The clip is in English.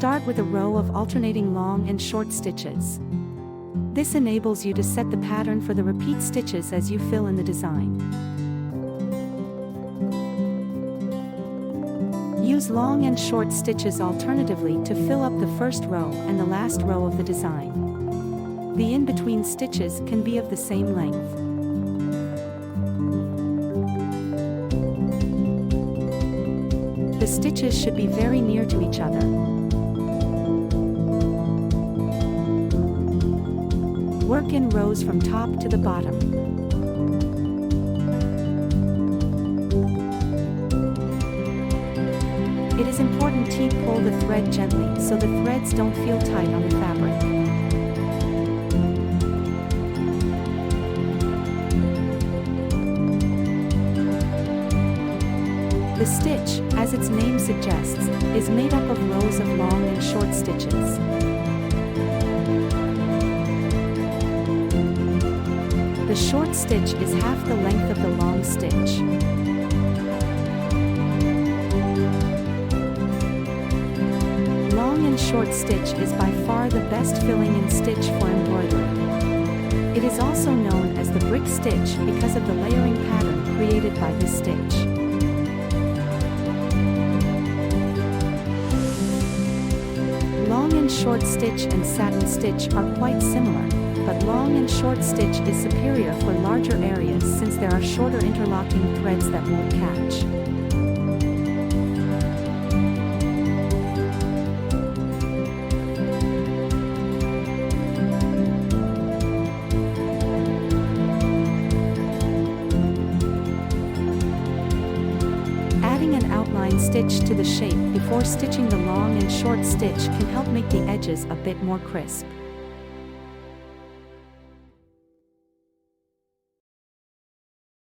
Start with a row of alternating long and short stitches. This enables you to set the pattern for the repeat stitches as you fill in the design. Use long and short stitches alternatively to fill up the first row and the last row of the design. The in-between stitches can be of the same length. The stitches should be very near to each other. Work in rows from top to the bottom. It is important to pull the thread gently so the threads don't feel tight on the fabric. The stitch, as its name suggests, is made up of rows of long and short stitches. The short stitch is half the length of the long stitch. Long and short stitch is by far the best filling-in stitch for embroidery. It is also known as the brick stitch because of the layering pattern created by this stitch. Long and short stitch and satin stitch are quite similar, but long and short stitch is superior for larger areas since there are shorter interlocking threads that won't catch. Adding an outline stitch to the shape before stitching the long and short stitch can help make the edges a bit more crisp.